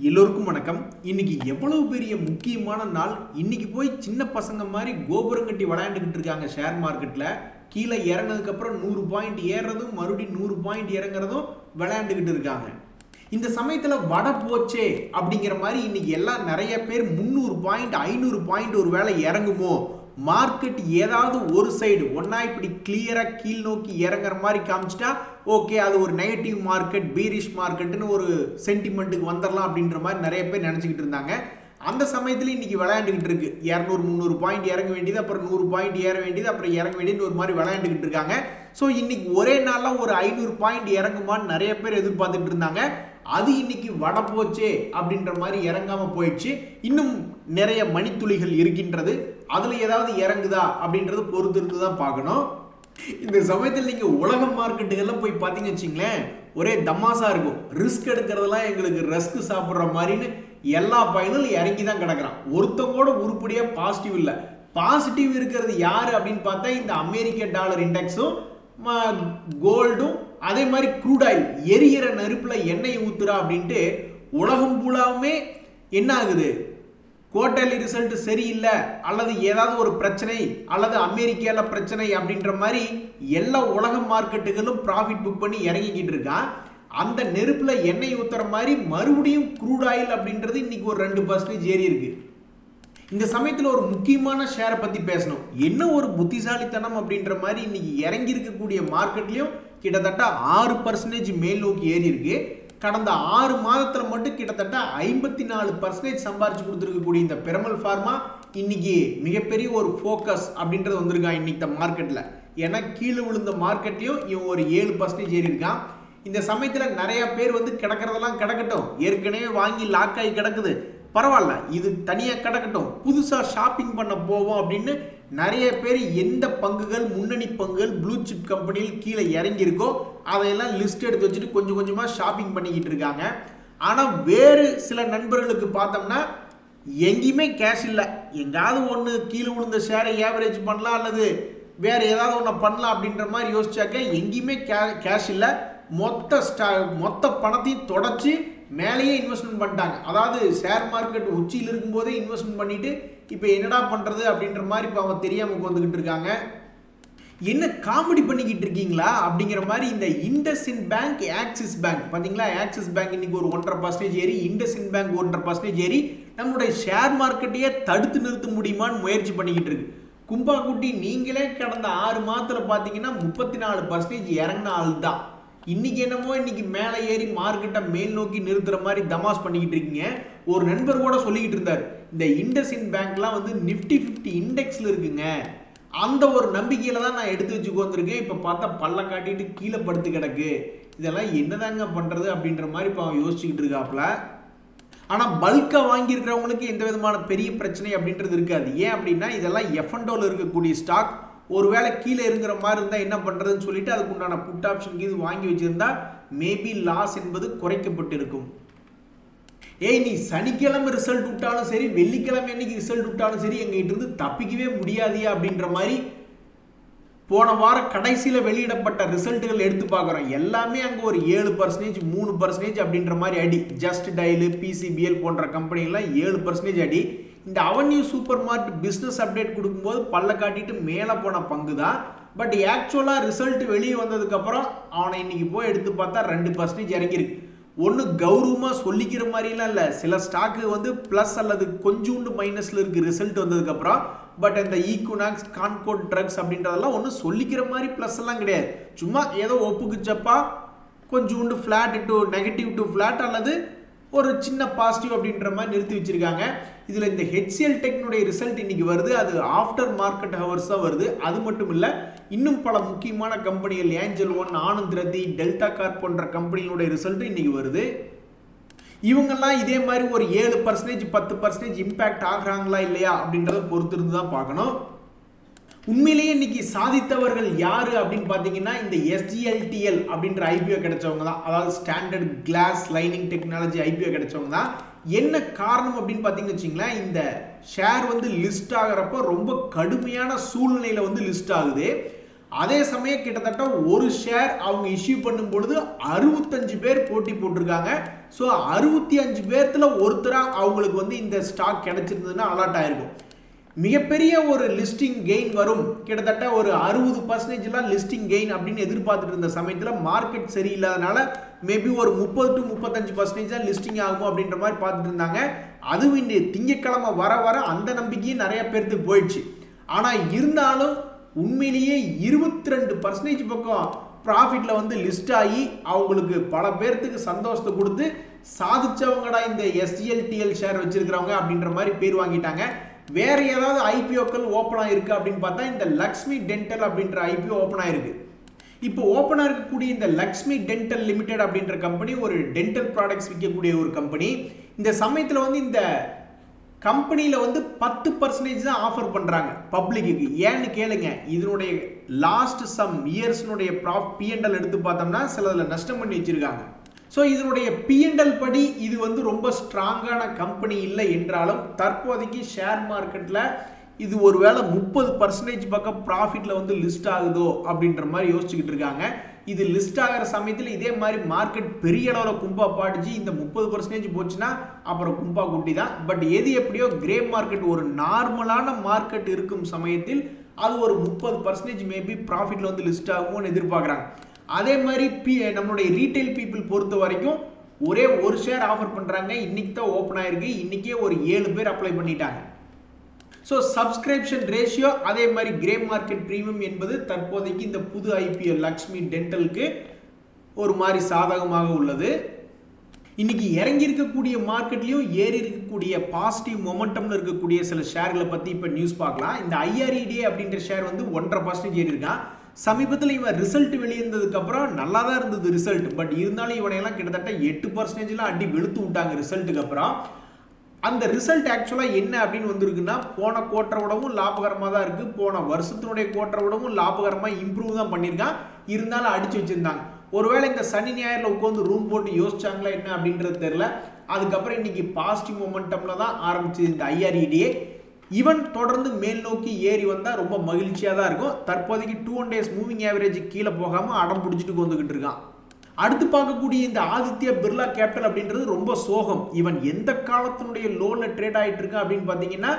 எல்லோருக்கும் வணக்கம். இன்னைக்கு எவ்வளவு பெரிய முக்கியமான நாள். இன்னைக்கு போய் சின்ன பசங்க மாதிரி கோபுரம் கட்டி விளையாண்டுக்கிட்டு இருக்காங்க ஷேர் மார்க்கெட்ல. கீழே இறங்கினதுக்கு அப்புறம் 100 பாயிண்ட் ஏறதும் மறுபடியும் 100 பாயிண்ட் இறங்குறதும் விளையாண்டுக்கிட்டு இருக்காங்க. இந்த சமயத்துல வடை போச்சே அப்படிங்கிற மாதிரி இன்னைக்கு எல்லாம் நிறைய பேர் 300 பாயிண்ட் 500 பாயிண்ட் ஒரு வேளை இறங்குமோ, மார்க்கெட் ஏதாவது ஒரு சைடு ஒன்னா இப்படி கிளியரா கீழ் நோக்கி இறங்குற மாதிரி காமிச்சிட்டா ஓகே, அது ஒரு நெகட்டிவ் மார்க்கெட், பீரிஷ் மார்க்கெட்னு ஒரு சென்டிமெண்ட்டுக்கு வந்துடலாம் அப்படின்ற மாதிரி நிறைய பேர் நினைச்சுக்கிட்டு இருந்தாங்க. அந்த சமயத்துல இன்னைக்கு விளையாண்டுக்கிட்டு இருக்கு. 200-300 பாயிண்ட் இறங்க வேண்டியது, அப்புறம் 100 பாயிண்ட் ஏற வேண்டியது, அப்புறம் இறங்க வேண்டியது ஒரு மாதிரி விளையாண்டுக்கிட்டு இருக்காங்க. ஸோ இன்னைக்கு ஒரே நாள்ல ஒரு 500 பாயிண்ட் இறங்குமான்னு நிறைய பேர் எதிர்பார்த்துட்டு இருந்தாங்க. அது இன்னைக்கு வடை போச்சே அப்படின்ற மாதிரி இறங்காம போயிடுச்சு. இன்னும் நிறைய மணித்துளிகள் இருக்கின்றது. அதுல ஏதாவது இறங்குதா அப்படின்றது பொறுத்திருந்து தான் பார்க்கணும். இந்த சமயத்தில் நீங்க உலக மார்க்கெட்டுகள்லாம் போய் பார்த்தீங்கன்னு வச்சுங்களேன், ஒரே தமாசா இருக்கும். ரிஸ்க் எடுக்கிறதெல்லாம் எங்களுக்கு ரஸ்க் சாப்பிட்ற மாதிரின்னு எல்லா பயனும் இறங்கி தான் கிடக்குறான். ஒருத்தங்க கூட உருப்படியா பாசிட்டிவ் இல்லை. பாசிட்டிவ் இருக்கிறது யாரு அப்படின்னு பார்த்தா இந்த அமெரிக்க டாலர் இண்டெக்ஸும் கோல்டும் அதே மாதிரி க்ரூட் ஆயில் எரியிற நெருப்புல எண்ணெய் ஊத்துறா அப்படின்ட்டு உலகம் பூலாவுமே என்ன ஆகுது, குவார்டர்லி ரிசல்ட் சரியில்லை அல்லது ஏதாவது ஒரு பிரச்சனை அல்லது அமெரிக்கால பிரச்சனை அப்படின்ற மாதிரி எல்லா உலக மார்க்கெட்டுகளும் ப்ராஃபிட் புக் பண்ணி இறங்கிக்கிட்டு இருக்கான். அந்த நெருப்புல எண்ணெய் ஊத்துற மாதிரி மறுபடியும் க்ரூட் ஆயில் அப்படின்றது இன்னைக்கு ஒரு 2% ஏறி இருக்கு. இந்த சமயத்தில் ஒரு முக்கியமான ஷேரை பத்தி பேசணும். என்ன ஒரு புத்திசாலித்தனம் அப்படின்ற மாதிரி இன்னைக்கு இறங்கி இருக்கக்கூடிய மார்க்கெட்லயும் கிட்டத்தட்ட 6% மேல் நோக்கி ஏறி இருக்கு. கடந்த 6 மாதத்துல மட்டும் கிட்டத்தட்ட 54% சம்பாரிச்சு கொடுத்துருக்கக்கூடிய இந்த பிரமல் ஃபார்மா இன்னைக்கு மிகப்பெரிய ஒரு ஃபோக்கஸ் அப்படின்றது வந்திருக்கான் இன்னைக்கு மார்க்கெட்ல. ஏன்னா கீழே விழுந்த மார்க்கெட்லயும் இவன் ஒரு 7% ஏறி இருக்கான். இந்த சமயத்துல நிறைய பேர் கிடக்கிறதெல்லாம் கிடக்கட்டும், ஏற்கனவே வாங்கி லாக் ஆகி கிடக்குது, பரவாயில்ல இது தனியா கிடக்கட்டும், புதுசா ஷாப்பிங் பண்ண போவோம் அப்படின்னு நிறைய பேர் எந்த பங்குகள் முன்னணி பங்குகள் ப்ளூ சிப் கம்பெனியில் கீழே இறங்கி இருக்கோ அதையெல்லாம் லிஸ்ட் எடுத்து வச்சுட்டு கொஞ்சம் கொஞ்சமா ஷாப்பிங் பண்ணிக்கிட்டு இருக்காங்க. ஆனா வேறு சில நண்பர்களுக்கு பார்த்தோம்னா எங்கேயுமே கேஷ் இல்லை. எங்காவது ஒன்று கீழே விழுந்த ஷேரை ஏவரேஜ் பண்ணலாம் அல்லது வேற ஏதாவது ஒன்று பண்ணலாம் அப்படின்ற மாதிரி யோசிச்சாக்க எங்கேயுமே கேஷ் இல்லை. மொத்த பணத்தையும் தொடச்சி மேலேயே இன்வெஸ்ட்மெண்ட் பண்ணிட்டாங்க. அதாவது ஷேர் மார்க்கெட் உச்சியில் இருக்கும்போதே இன்வெஸ்ட்மெண்ட் பண்ணிட்டு இப்போ என்னடா பண்றது அப்படின்ற மாதிரி இப்போ அவங்க தெரியாம வந்துகிட்டு இருக்காங்க. என்ன காமெடி பண்ணிக்கிட்டு இருக்கீங்களா அப்படிங்கிற மாதிரி இந்த இண்டஸ்இண்ட் பேங்க், ஆக்சிஸ் பேங்க் பாத்தீங்களா, ஆக்சிஸ் பேங்க் இன்னைக்கு ஒரு 1.5% ஏறி, இண்டஸ்இண்ட் பேங்க் 1.5% ஏறி நம்மளுடைய ஷேர் மார்க்கெட்டையே தடுத்து நிறுத்த முடியுமான்னு முயற்சி பண்ணிக்கிட்டு இருக்கு. கும்பாக்குட்டி நீங்களே கடந்த 6 மாதத்துல பாத்தீங்கன்னா 34% இறங்கின ஆள் தான். இன்னைக்கு என்னமோ இன்னைக்கு மேலே ஏறி மார்க்கெட்டை மேல் நோக்கி நிறுத்துற மாதிரி தமாஸ் பண்ணிக்கிட்டு இருக்கீங்க. ஒரு நண்பர் கூட சொல்லிக்கிட்டு இருந்தார், இந்த இண்டஸ்இண்ட் பேங்க்லாம் நிஃப்டி 50 இண்டெக்ஸ்ல இருக்குங்க, அந்த ஒரு நம்பிக்கையில தான் நான் எடுத்து வச்சுக்கோ வந்திருக்கேன். இப்போ பார்த்தா பல்ல காட்டிட்டு கீழே படுத்து கிடக்கு, இதெல்லாம் என்னதாங்க பண்றது அப்படின்ற மாதிரி இப்போ அவன் யோசிச்சுக்கிட்டு இருக்காப்ல. ஆனா பல்கா வாங்கியிருக்கிறவங்களுக்கு எந்த விதமான பெரிய பிரச்சனை அப்படின்றது இருக்காது. ஏன் அப்படின்னா இதெல்லாம் எஃப்என்டோல இருக்கக்கூடிய ஸ்டாக். ஒருவேளை கீழே இருக்கிற மாதிரி இருந்தால் என்ன பண்ணுறதுன்னு சொல்லிட்டு அதுக்கு உண்டான புட் ஆப்ஷன் இது வாங்கி வச்சிருந்தா மேபி லாஸ் என்பது குறைக்கப்பட்டு இருக்கும். ஏய் நீ சனிக்கிழமை ரிசல்ட் விட்டாலும் சரி, வெள்ளிக்கிழமை அன்னைக்கு ரிசல்ட் விட்டாலும் சரி, எங்கிட்ட இருந்து தப்பிக்கவே முடியாதியா அப்படின்ற மாதிரி போன வாரம் கடைசியில் வெளியிடப்பட்ட ரிசல்ட்டுகள் எடுத்து பார்க்குறோம். எல்லாமே அங்கே ஒரு 7%, 3% அப்படின்ற மாதிரி அடி. ஜஸ்ட் டயல், பிசிபிஎல் போன்ற கம்பெனிலாம் 7% அடி. இந்த avenue super market business update கொடுக்கும்போது பல்ல காட்டிட்டு மேலே போன பங்கு தான். பட் ஆக்சுவலாக ரிசல்ட் வெளியே வந்ததுக்கப்புறம் அவனை இன்னைக்கு போய் எடுத்து பார்த்தா 2% இறங்கியிருக்கு. ஒன்று கௌரவமாக சொல்லிக்கிற மாதிரிலாம் இல்லை. சில ஸ்டாக்கு ப்ளஸ் அல்லது கொஞ்சோண்டு மைனஸில் இருக்குது ரிசல்ட் வந்ததுக்கப்புறம். பட் இந்த ஈக்குனாக்ஸ், கான்கோட் ட்ரக்ஸ் அப்படின்றதெல்லாம் ஒன்றும் சொல்லிக்கிற மாதிரி ப்ளஸ் எல்லாம் கிடையாது. சும்மா ஏதோ ஒப்புக்குச்சப்பா கொஞ்சோண்டு flat to negative to flat அல்லது ஒரு சின்ன பாசிட்டிவ் அப்படின்ற மாதிரி நிறுத்தி வச்சிருக்காங்க. இதில் இந்த ஹெச்சிஎல் டெக்னுடைய ரிசல்ட் இன்னைக்கு வருது. அது ஆஃப்டர் மார்க்கெட் ஹவர்ஸ் தான் வருது. அது மட்டும் இல்லை, இன்னும் பல முக்கியமான கம்பெனிகள் Angel One, Anand Rathi, Delta Corp போன்ற கம்பெனிகளுடைய ரிசல்ட் இன்னைக்கு வருது. இவங்கெல்லாம் இதே மாதிரி ஒரு 7%, 10% இம்பாக்ட் ஆகுறாங்களா இல்லையா அப்படின்றத பொறுத்திருந்து தான் பார்க்கணும். உண்மையிலேயே இன்னைக்கு சாதித்தவர்கள் யாரு அப்படின்னு பார்த்தீங்கன்னா இந்த எஸ்ஜிஎல்டிஎல் அப்படின்ற ஐபிஓ கிடைச்சவங்க தான். அதாவது standard glass lining technology IPO கிடைச்சவங்க தான். என்ன காரணம் அப்படின்னு பார்த்தீங்கன்னு வச்சுங்களேன், இந்த ஷேர் லிஸ்ட் ஆகிறப்போ ரொம்ப கடுமையான சூழ்நிலையில லிஸ்ட் ஆகுது. அதே சமயம் கிட்டத்தட்ட ஒரு ஷேர் அவங்க இஷ்யூ பண்ணும் பொழுது 65 பேர் போட்டி போட்டிருக்காங்க. ஸோ 65 பேர்த்துல ஒருத்தரா அவங்களுக்கு வந்து இந்த ஸ்டாக் கிடைச்சிருந்ததுன்னா அலாட் ஆயிருக்கும். மிகப்பெரிய ஒரு லிஸ்டிங் கெயின் வரும், கிட்டத்தட்ட ஒரு 60% லிஸ்டிங் கெயின் அப்படின்னு எதிர்பார்த்துட்டு இருந்த சமயத்தில் மார்க்கெட் சரியில்லாதனால மேபி ஒரு 30 to 35% தான் லிஸ்டிங் ஆகும் அப்படின்ற மாதிரி பார்த்துட்டு இருந்தாங்க. அதுவும் இந்த திங்கட்கிழமை வர வர அந்த நம்பிக்கையும் நிறைய பேருக்கு போயிடுச்சு. ஆனால் இருந்தாலும் உண்மையிலேயே 22% பக்கம் ப்ராஃபிட்ல வந்து லிஸ்ட் ஆகி அவங்களுக்கு பல பேர்த்துக்கு சந்தோஷத்தை கொடுத்து சாதிச்சவங்கடா இந்த SLTL ஷேர் வச்சிருக்கிறவங்க அப்படின்ற மாதிரி பேர் வாங்கிட்டாங்க. வேற ஏதாவது ஐபிஓக்கள் ஓப்பன் ஆயிருக்கு அப்படின்னு பார்த்தா இந்த லக்ஷ்மி டென்டல் அப்படின்ற ஐபிஓ ஓப்பன் ஆயிருக்கு. இப்போ ஓப்பனாக இருக்கக்கூடிய இந்த லக்ஷ்மி டென்டல் லிமிடெட் அப்படின்ற கம்பெனி ஒரு டென்டல் ப்ராடக்ட்ஸ் விற்கக்கூடிய ஒரு கம்பெனி. இந்த சமயத்தில் வந்து இந்த கம்பெனியில் வந்து 10% தான் ஆஃபர் பண்ணுறாங்க பப்ளிக்கு. ஏன்னு கேளுங்க, இதனுடைய லாஸ்ட் சம் இயர்ஸ்னுடைய P&L எடுத்து பார்த்தோம்னா சிலதில் நஷ்டம் பண்ணி வச்சிருக்காங்க. ஸோ இதனுடைய P&L படி இது வந்து ரொம்ப ஸ்ட்ராங்கான கம்பெனி இல்லை என்றாலும் தற்போதைக்கு ஷேர் மார்க்கெட்டில் இது ஒருவேளை 30% பக்கம் ப்ராஃபிட்டில் வந்து லிஸ்ட் ஆகுதோ அப்படின்ற மாதிரி யோசிச்சுக்கிட்டு இருக்காங்க. இது லிஸ்ட் ஆகிற சமயத்தில் இதே மாதிரி மார்க்கெட் பெரிய அளவில் கும்பா பாடிச்சு இந்த 30% போச்சுன்னா அப்புறம் கும்பா குட்டி தான். பட் எது எப்படியோ கிரே மார்க்கெட் ஒரு நார்மலான மார்க்கெட் இருக்கும் சமயத்தில் அது ஒரு 30% மேபி ப்ராஃபிட்டில் வந்து லிஸ்ட் ஆகும்னு எதிர்பார்க்குறாங்க. அதே மாதிரி நம்மளுடைய ரீட்டைல் பீப்புள் பொறுத்த வரைக்கும் ஒரே ஒரு ஷேர் ஆஃபர் பண்ணுறாங்க. இன்னைக்கு தான் ஓப்பன் ஆயிருக்கு, இன்னைக்கே ஒரு 7 பேர் அப்ளை பண்ணிட்டாங்க. ஸோ சப்ஸ்கிரிப்ஷன் ரேஷியோ அதே மாதிரி கிரே மார்க்கெட் ப்ரீமியம் என்பது தற்போதைக்கு இந்த புது ஐபிஓ லக்ஷ்மி டென்டலுக்கு ஒரு மாதிரி சாதகமாக உள்ளது. இன்னைக்கு இறங்கி இருக்கக்கூடிய மார்க்கெட்லையும் ஏறி இருக்கக்கூடிய பாசிட்டிவ் மொமெண்டம்ல இருக்கக்கூடிய சில ஷேர்களை பற்றி இப்போ நியூஸ் பார்க்கலாம். இந்த IREDA அப்படின்ற ஷேர் வந்து 1.5% ஏறி இருக்கான். சமீபத்தில் இவன் ரிசல்ட் வெளியிருந்ததுக்கு அப்புறம் நல்லா தான் இருந்தது ரிசல்ட். பட் இருந்தாலும் இவனையெல்லாம் கிட்டத்தட்ட 8% அடி வெளுத்து விட்டாங்க ரிசல்ட்டுக்கு அப்புறம். அந்த ரிசல்ட் ஆக்சுவலாக என்ன அப்படின்னு வந்திருக்குன்னா போன குவார்ட்டரை விடவும் லாபகரமாக தான் இருக்குது, போன வருஷத்தினுடைய குவார்ட்டரை விடவும் லாபகரமாக இம்ப்ரூவ் தான் பண்ணியிருக்கான். இருந்தாலும் அடிச்சு வச்சிருந்தாங்க. ஒருவேளை இந்த சனி ஞாயிறில் உட்காந்து ரூம் போட்டு யோசிச்சாங்களா என்ன அப்படின்றது தெரியல. அதுக்கப்புறம் இன்னைக்கு பாசிட்டிவ் மொமெண்டம்ல தான் ஆரம்பிச்சது இந்த IREDA. ஈவன் தொடர்ந்து மேல் நோக்கி ஏறி வந்தால் ரொம்ப மகிழ்ச்சியாக தான் இருக்கும். தற்போதைக்கு 200 days மூவிங் ஆவரேஜ் கீழே போகாமல் அடம் பிடிச்சிட்டு வந்துக்கிட்டு இருக்கான். அடுத்து பார்க்கக்கூடிய இந்த ஆதித்யா பிர்லா கேபிட்டல் அப்படின்றது ரொம்ப சோகம். இவன் எந்த காலத்தினுடைய லோன்ல ட்ரேட் ஆகிட்டு இருக்கான் அப்படின்னு பார்த்தீங்கன்னா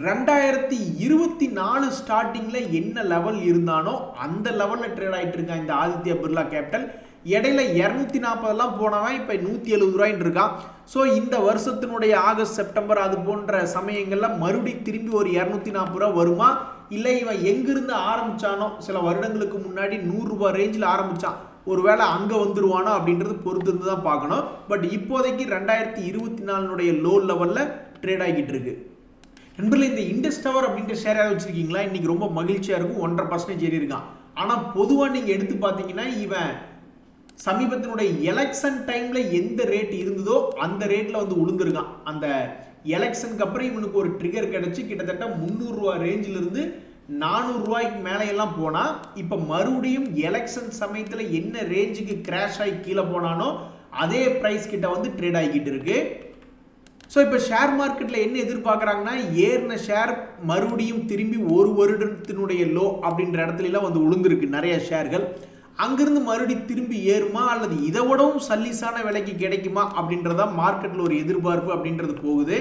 2024 ஸ்டார்டிங்ல என்ன லெவல் இருந்தானோ அந்த லெவல்ல ட்ரேட் ஆகிட்டு இருக்கான் இந்த ஆதித்யா பிர்லா கேபிட்டல். இடையில 240 போனவன் இப்போ 170 ரூபாய்ன்னு இருக்கான். ஸோ இந்த வருஷத்தினுடைய ஆகஸ்ட் செப்டம்பர் அது போன்ற சமயங்கள்ல மறுபடி திரும்பி ஒரு 240 ரூபா வருமா, இல்லை இவன் எங்கிருந்து ஆரம்பிச்சானோ சில வருடங்களுக்கு முன்னாடி 100 ரூபாய் ரேஞ்சில் ஆரம்பிச்சான், ஒருவேளை அங்கே வந்துருவானோ அப்படின்றது பொறுத்து இருந்து தான் பார்க்கணும். பட் இப்போதைக்கு 2024 லோ லெவலில் ட்ரேட் ஆகிட்டு இருக்கு. நண்பர்களே, இந்த இண்டஸ் டவர் அப்படின்ற ஷேர் ஏதாவது வச்சிருக்கீங்களா? இன்னைக்கு ரொம்ப மகிழ்ச்சியாக இருக்கும், 1.5% ஏறி இருக்கான். ஆனால் பொதுவாக நீங்கள் எடுத்து பார்த்தீங்கன்னா இவன் சமீபத்தினுடைய எலெக்ஷன் டைம்ல எந்த ரேட் இருந்ததோ அந்த ரேட்ல வந்து உளுந்திருக்கான். அந்த எலெக்ஷனுக்கு அப்புறம் இவனுக்கு ஒரு ட்ரிகர் கிடைச்சி கிட்டத்தட்ட 300 ரூபாய் ரேஞ்சில் இருந்து 400 ரூபாய்க்கு மேலே எல்லாம் போனா இப்போ மறுபடியும் எலெக்ஷன் சமயத்தில் என்ன ரேஞ்சுக்கு கிராஷ் ஆகி கீழே போனானோ அதே பிரைஸ் கிட்ட வந்து ட்ரேட் ஆகிக்கிட்டு இருக்கு. ஸோ இப்போ ஷேர் மார்க்கெட்டில் என்ன எதிர்பார்க்குறாங்கன்னா ஏறின ஷேர் மறுபடியும் திரும்பி ஒரு வருடத்தினுடைய லோ அப்படின்ற இடத்துலலாம் வந்து உளுந்திருக்கு நிறைய ஷேர்கள். அங்கிருந்து மறுபடியும் திரும்பி ஏறுமா அல்லது இதை விடவும் சல்லிசான விலைக்கு கிடைக்குமா அப்படின்றதான் மார்க்கெட்டில் ஒரு எதிர்பார்ப்பு அப்படின்றது போகுது.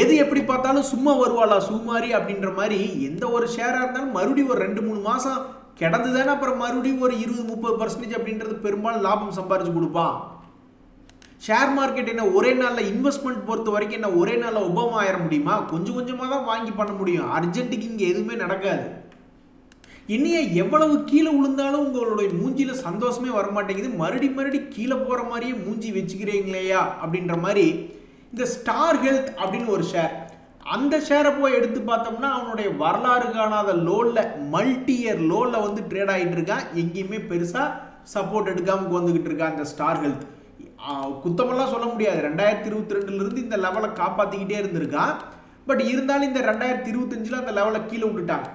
எது எப்படி பார்த்தாலும் சும்மா வருவாளா சுமாரி அப்படின்ற மாதிரி எந்த ஒரு ஷேராக இருந்தாலும் மறுபடியும் ஒரு 2-3 மாதம் கிடந்து தானே அப்புறம் மறுபடியும் ஒரு 20-30% அப்படின்றது பெரும்பாலும் லாபம் சம்பாரிச்சு கொடுப்பான். ஷேர் மார்க்கெட் என்ன ஒரே நாளில் இன்வெஸ்ட்மெண்ட் பொறுத்த வரைக்கும் என்ன ஒரே நாளில் ஒபாமா ஆயிட முடியுமா? கொஞ்சம் கொஞ்சமாக தான் வாங்கி பண்ண முடியும். அர்ஜென்ட்டுக்கு இங்கே எதுவுமே நடக்காது. இன்னைய எவ்வளவு கீழே விழுந்தாலும் உங்களுடைய மூஞ்சியில சந்தோஷமே வரமாட்டேங்குது, மறுபடி கீழே போற மாதிரியே மூஞ்சி வச்சுக்கிறீங்களேயா அப்படின்ற மாதிரி. இந்த ஸ்டார் ஹெல்த் அப்படின்னு ஒரு ஷேர், அந்த ஷேரை போய் எடுத்து பார்த்தோம்னா அவனுடைய வரலாறு காணாத லோல்ல மல்டி இயர் லோல்ல வந்து ட்ரேட் ஆகிட்டு இருக்கான். எங்கேயுமே பெருசா சப்போர்ட் எடுக்காம வந்துகிட்டு இருக்கான் இந்த ஸ்டார் ஹெல்த். குத்தமெல்லாம் சொல்ல முடியாது, 2022 இருந்து இந்த லெவலை காப்பாத்திக்கிட்டே இருந்திருக்கான். பட் இருந்தாலும் இந்த 2025 அந்த லெவலை கீழே விட்டுட்டாங்க.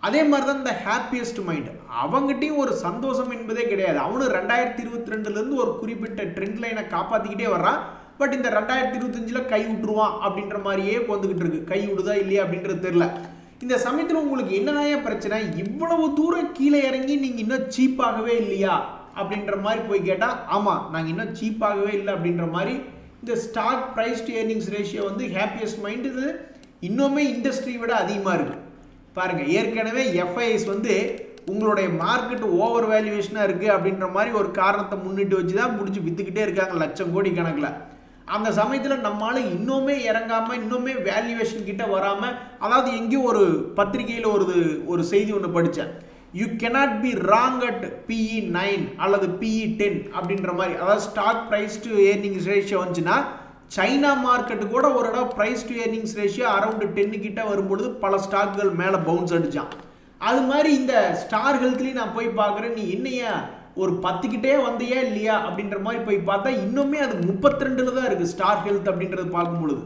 அதே மாதிரி தான் இந்த ஹாப்பியஸ்ட் மைண்ட், அவங்ககிட்டையும் ஒரு சந்தோஷம் என்பதே கிடையாது. அவனு 2022 இருந்து ஒரு குறிப்பிட்ட ட்ரெண்ட் லைனை காப்பாத்திக்கிட்டே வர்றான். பட் இந்த 2025 கை விட்டுருவான் அப்படின்ற மாதிரியே வந்துகிட்டு இருக்கு. கை விடுதா இல்லையா அப்படின்றது தெரியல. இந்த சமயத்தில் உங்களுக்கு என்னதான் பிரச்சனை, இவ்வளவு தூரம் கீழே இறங்கி நீங்கள் இன்னும் சீப்பாகவே இல்லையா அப்படின்ற மாதிரி போய் கேட்டால், ஆமாம் நாங்கள் இன்னும் சீப்பாகவே இல்லை அப்படின்ற மாதிரி இந்த stock price to earnings ratio வந்து ஹாப்பியஸ்ட் மைண்ட் இது இன்னுமே இண்டஸ்ட்ரி விட அதிகமாக இருக்குது. பாருங்கள், ஏற்கனவே எஃப்ஐஎஸ் வந்து உங்களுடைய மார்க்கெட் ஓவர் வேல்யூவேஷனாக இருக்குது அப்படின்ற மாதிரி ஒரு காரணத்தை முன்னிட்டு வச்சு தான் பிடிச்சி விற்றுக்கிட்டே இருக்காங்க லட்சம் கோடி கணக்கில். அந்த சமயத்தில் நம்மளால இன்னுமே இறங்காமல் இன்னுமே வேல்யூவேஷன் கிட்ட வராமல், அதாவது எங்கேயும் ஒரு பத்திரிகையில் ஒரு செய்தி ஒன்று படித்தேன், you cannot be wrong at PE 9 அல்லது PE 10 அப்படின்ற மாதிரி. அதாவது stock price to earnings ratio வந்துச்சுன்னா சைனா மார்க்கெட்டு கூட ஒரு இடம் price to earnings ratio around 10 கிட்ட வரும்பொழுது பல ஸ்டாக்குகள் மேலே பவுன்ஸ் அடிச்சான். அது மாதிரி இந்த ஸ்டார் ஹெல்த்லேயும் நான் போய் பார்க்குறேன், நீ என்னையா ஒரு 10 கிட்டே வந்தியா இல்லையா அப்படின்ற மாதிரி போய் பார்த்தா இன்னுமே அது 32ல் தான் இருக்குது ஸ்டார் ஹெல்த் அப்படின்றது பார்க்கும்பொழுது.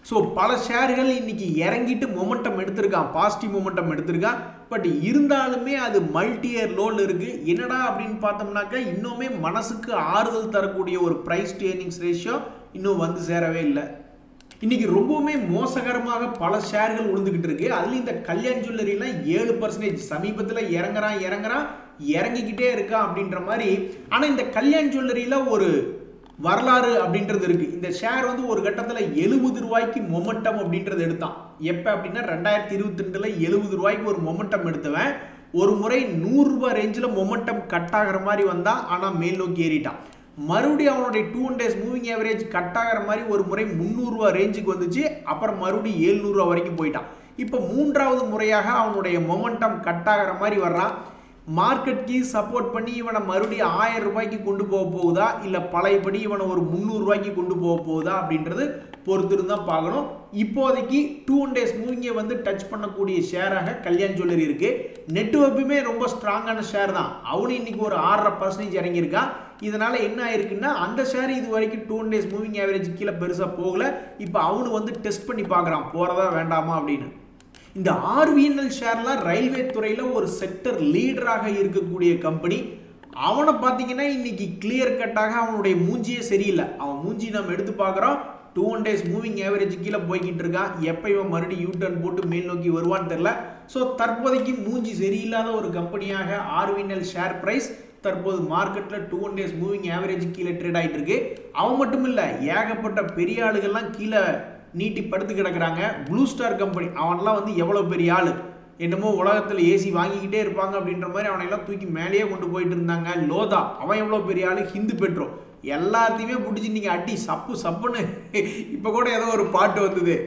ஸோ பல ஷேர்கள் இன்னைக்கு இறங்கிட்டு மொமெண்டம் எடுத்திருக்கான், பாசிட்டிவ் மொமெண்டம் எடுத்திருக்கான். பட் இருந்தாலுமே அது மல்டி இயர் லோவில் இருக்குது. என்னடா அப்படின்னு பார்த்தோம்னாக்கா இன்னுமே மனசுக்கு ஆறுதல் தரக்கூடிய ஒரு ப்ரைஸ் டு ஏர்னிங்ஸ் ரேஷியோ இன்னும் வந்து சேரவே இல்லை. இன்னைக்கு ரொம்பவுமே மோசகரமாக பல ஷேர்கள் விழுந்துகிட்டு இருக்கு. அதுல இந்த கல்யாண் ஜுவல்லரிலாம் 7% சமீபத்தில் இறங்கிக்கிட்டே இருக்கான் அப்படின்ற மாதிரி. ஆனால் இந்த கல்யாண் ஜுவல்லரியில ஒரு வரலாறு அப்படின்றது இருக்கு. இந்த ஷேர் வந்து ஒரு கட்டத்தில் 70 ரூபாய்க்கு மொமெண்டம் அப்படின்றது எடுத்தான். எப்போ அப்படின்னா 2022 70 ரூபாய்க்கு ஒரு மொமெண்டம் எடுத்தவன் ஒரு முறை 100 ரூபாய் ரேஞ்சில் மொமெண்டம் கட் ஆகிற மாதிரி வந்தான். ஆனால் மேல் நோக்கி ஏறிட்டான். மறுபடியும் அவனுடைய 2 days மூவிங் ஆவரேஜ் கட் ஆகிற மாதிரி ஒரு முறை 300 ரூபா ரேஞ்சுக்கு வந்துச்சு. அப்புறம் மறுபடியும் 700 ரூபா வரைக்கும் போயிட்டான். இப்போ 3வது முறையாக அவனுடைய மொமெண்டம் கட் ஆகிற மாதிரி வர்றான். மார்க்கெட்க்கு சப்போர்ட் பண்ணி இவனை மறுபடியும் 1000 ரூபாய்க்கு கொண்டு போக போகுதா, இல்லை பழையபடி இவனை ஒரு 300 ரூபாய்க்கு கொண்டு போக போகுதா அப்படின்றது பொறுத்திருந்து தான் பார்க்கணும். இப்போதைக்கு 2 days மூவிங்கை வந்து டச் பண்ணக்கூடிய ஷேராக கல்யாண் ஜுவல்லரி இருக்கு. நெட்வொர்க்குமே ரொம்ப ஸ்ட்ராங்கான ஷேர் தான். அவனு இன்னைக்கு ஒரு 6.5% இறங்கியிருக்கான். இதனால என்ன ஆயிருக்குன்னா அந்த ஷேர் இது வரைக்கும் 2 days மூவிங் ஆவரேஜ் கீழே பெருசாக போகல. இப்போ அவனு வந்து டெஸ்ட் பண்ணி பார்க்குறான் போகிறதா வேண்டாமா அப்படின்னு. இந்த RVNL ஷேர்லாம் ரயில்வே துறையில் ஒரு செக்டர் லீடராக இருக்கக்கூடிய கம்பெனி. அவனை பார்த்தீங்கன்னா இன்னைக்கு கிளியர் கட்டாக அவனுடைய மூஞ்சியே சரியில்லை. அவன் மூஞ்சி நம்ம எடுத்து பார்க்குறோம், 2 days மூவிங் ஆவரேஜ் கீழே போய்கிட்டு இருக்கான். எப்போ இவன் மறுபடியும் யூட்டர்ன் போட்டு மேல் நோக்கி வருவான்னு தெரியல. ஸோ தற்போதைக்கு மூஞ்சி சரியில்லாத ஒரு கம்பெனியாக RVNL ஷேர் பிரைஸ் தற்போது மார்க்கெட்டில் 2 days மூவிங் ஆவரேஜ் கீழே ட்ரேட் ஆகிட்டு இருக்கு. அவன் மட்டும் இல்லை, ஏகப்பட்ட பெரிய ஆளுகள்லாம் கீழே நீட்டி படுத்து கிடக்குறாங்க. ப்ளூ ஸ்டார் கம்பெனி அவன்லாம் வந்து எவ்வளோ பெரிய ஆள், என்னமோ உலகத்தில் ஏசி வாங்கிக்கிட்டே இருப்பாங்க அப்படின்ற மாதிரி அவனையெல்லாம் தூக்கி மேலேயே கொண்டு போயிட்டு இருந்தாங்க. லோதா அவன் எவ்வளோ பெரிய ஆள், ஹிந்து பெட்ரோ எல்லாத்தையுமே பிடிச்சி நீங்கள் அடி சப்புன்னு. இப்போ கூட ஏதோ ஒரு பாட்டு வந்தது,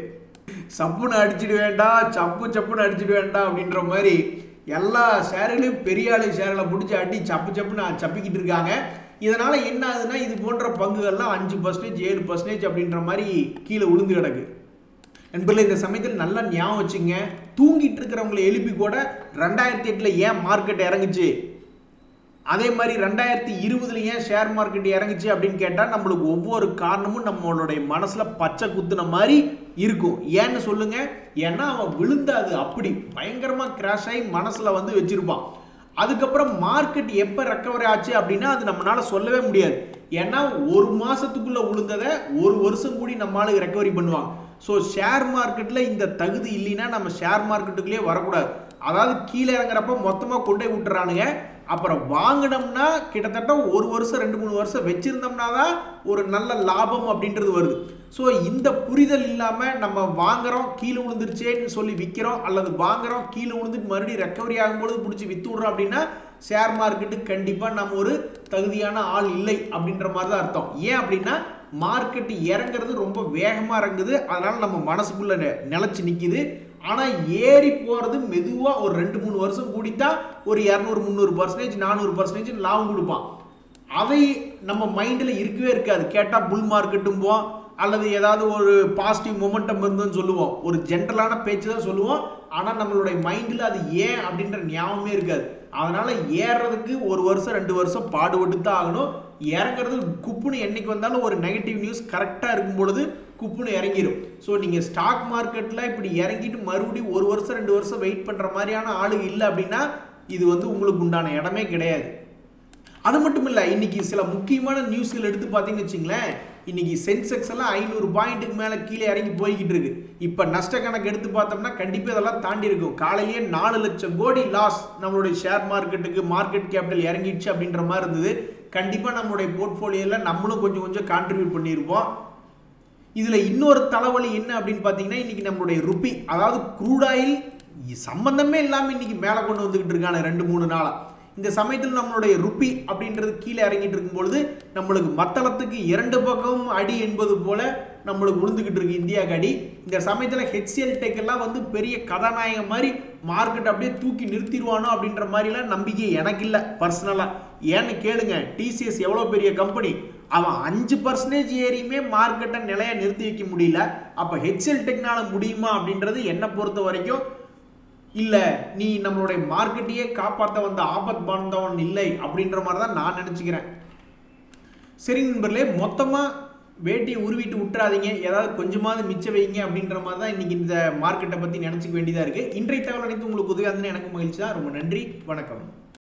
சப்புன்னு அடிச்சிடு வேண்டாம் சப்புன்னு அடிச்சிடு வேண்டாம் அப்படின்ற மாதிரி எல்லா ஷேர்களையும் பெரிய ஆளு ஷேரில் பிடிச்சி அடி சப்புன்னு சப்பிக்கிட்டு இருக்காங்க. இதனால் என்ன ஆகுதுன்னா இது போன்ற பங்குகள்லாம் 5%, 7% அப்படின்ற மாதிரி கீழே விழுந்து கிடக்கு. நண்பர்களே, இந்த சமயத்தில் நல்லா ஞாபகம் வச்சுங்க, தூங்கிட்டு இருக்கிறவங்களை எழுப்பி கூட 2008 ஏன் மார்க்கெட் இறங்குச்சு, அதே மாதிரி 2020 ஏன் ஷேர் மார்க்கெட் இறங்குச்சு அப்படின்னு கேட்டால் நம்மளுக்கு ஒவ்வொரு காரணமும் நம்மளுடைய மனசில் பச்சை குத்துன மாதிரி இருக்கும். ஏன்னு சொல்லுங்க, ஏன்னா அவன் விழுந்தாது அப்படி பயங்கரமாக கிராஷ் ஆகி மனசில் வந்து வச்சிருப்பான். அதுக்கப்புறம் மார்க்கெட் எப்போ ரெக்கவரி ஆச்சு அப்படின்னா அது நம்மளால சொல்லவே முடியாது. ஏன்னா ஒரு மாதத்துக்குள்ளே விழுந்ததை ஒரு வருஷம் கூடி நம்மளால ரெக்கவரி பண்ணுவாங்க. ஸோ ஷேர் மார்க்கெட்டில் இந்த தகுதி இல்லைன்னா நம்ம ஷேர் மார்க்கெட்டுக்குள்ளேயே வரக்கூடாது. அதாவது கீழே இறங்குறப்ப மொத்தமாக கொண்டே விட்டுறானுங்க. அப்புறம் வாங்கினோம்னா கிட்டத்தட்ட 1 வருஷம் 2-3 வருஷம் வச்சிருந்தோம்னா தான் ஒரு நல்ல லாபம் அப்படின்றது வருது. ஸோ இந்த புரிதல் இல்லாமல் நம்ம வாங்குறோம் கீழே விழுந்துருச்சேன்னு சொல்லி விற்கிறோம், அல்லது வாங்குறோம் கீழே விழுந்துட்டு மறுபடியும் ரெக்கவரி ஆகும்போது பிடிச்சி விற்று விட்றோம் அப்படின்னா ஷேர் மார்க்கெட்டுக்கு கண்டிப்பாக நம்ம ஒரு தகுதியான ஆள் இல்லை அப்படின்ற மாதிரி தான் அர்த்தம். ஏன் அப்படின்னா மார்க்கெட்டு இறங்குறது ரொம்ப வேகமாக இறங்குது, அதனால் நம்ம மனசுக்குள்ளே நிலச்சி நிற்கிது. ஆனால் ஏறி போகிறது மெதுவாக ஒரு 2-3 வருஷம் கூடித்தான் ஒரு 200-300%, 400% லாபம் கொடுப்பான். அதை நம்ம மைண்டில் இருக்கவே இருக்காது. கேட்டால் புல் மார்க்கெட்டும் போவோம், அல்லது ஏதாவது ஒரு பாசிட்டிவ் மொமெண்டம் இருந்துன்னு சொல்லுவோம், ஒரு ஜென்ரலான பேச்சு தான் சொல்லுவோம். ஆனால் நம்மளுடைய மைண்டில் அது ஏன் அப்படின்ற ஞாபகமே இருக்காது. அதனால் ஏறுறதுக்கு 1 வருஷம் 2 வருஷம் பாடுபட்டு தான் ஆகணும். இறங்குறது குப்புன்னு என்னைக்கு வந்தாலும் ஒரு நெகட்டிவ் நியூஸ் கரெக்டாக இருக்கும் பொழுது குப்புன்னு இறங்கிடும். ஸோ நீங்கள் ஸ்டாக் மார்க்கெட்டில் இப்படி இறங்கிட்டு மறுபடியும் 1 வருஷம் 2 வருஷம் வெயிட் பண்ணுற மாதிரியான ஆளுங்க இல்லை அப்படின்னா இது வந்து உங்களுக்கு உண்டான இடமே கிடையாது. அது மட்டும் இல்லை, இன்னைக்கு சில முக்கியமான நியூஸ்கள் எடுத்து பார்த்தீங்கன்னு வச்சுங்களேன், இன்னைக்கு சென்செக்ஸ் எல்லாம் 500 பாயிண்ட்டுக்கு மேலே கீழே இறங்கி போய்கிட்டு இருக்கு. இப்போ நஷ்ட கணக்கு எடுத்து பார்த்தோம்னா கண்டிப்பாக இதெல்லாம் தாண்டி இருக்கும். காலையிலேயே 4 லட்சம் கோடி லாஸ் நம்மளுடைய ஷேர் மார்க்கெட்டுக்கு, மார்க்கெட் கேபிட்டல் இறங்கிடுச்சு அப்படின்ற மாதிரி இருந்தது. கண்டிப்பாக நம்மளுடைய போர்ட்ஃபோலியோவில் நம்மளும் கொஞ்சம் கொஞ்சம் கான்ட்ரிபியூட் பண்ணியிருப்போம். இதில் இன்னொரு தலைவலி என்ன அப்படின்னு பார்த்தீங்கன்னா, இன்னைக்கு நம்மளுடைய ருப்பி, அதாவது க்ரூட் ஆயில் சம்பந்தமே இல்லாமல் இன்னைக்கு மேலே கொண்டு வந்துகிட்டு இருக்காங்க 2-3 நாளாக. இந்த சமயத்தில் நம்மளுடைய ருப்பி அப்படின்றது கீழே இறங்கிட்டு இருக்கும்பொழுது நம்மளுக்கு மத்தளத்துக்கு 2 பக்கமும் அடி என்பது போல நம்மளுக்கு விழுந்துகிட்டு இருக்கு இந்தியாவுக்கு அடி. இந்த சமயத்தில் ஹெச்சிஎல் டெக் எல்லாம் வந்து பெரிய கதாநாயகம் மாதிரி மார்க்கெட் அப்படியே தூக்கி நிறுத்திடுவானோ அப்படின்ற மாதிரிலாம் நம்பிக்கை எனக்கு இல்லை பர்சனலாக. ஏன்னு கேளுங்க, டிசிஎஸ் எவ்வளோ பெரிய கம்பெனி, அவன் 5% ஏறியுமே மார்க்கெட்டை நிலையாக நிறுத்தி வைக்க முடியல. அப்போ ஹெச்சிஎல் டெக்னால முடியுமா அப்படின்றது என்னை பொறுத்த வரைக்கும் இல்லை, நீ நம்மளுடைய மார்க்கெட்டையே காப்பாற்ற வந்த ஆபத் பாந்தவன் இல்லை அப்படின்ற மாதிரி தான் நான் நினச்சிக்கிறேன். சரி நண்பர்களே, மொத்தமாக வேட்டியை உருவிட்டு விட்டுறாதீங்க, ஏதாவது கொஞ்சமாவது மிச்சம் வைங்க அப்படின்ற மாதிரி தான் இன்றைக்கி இந்த மார்க்கெட்டை பற்றி நினச்சிக்க வேண்டியதாக இருக்குது. இன்றைய தகவல் அனைத்து உங்களுக்கு உதவியாக இருந்ததுன்னு எனக்கு மகிழ்ச்சி தான். ரொம்ப நன்றி, வணக்கம்.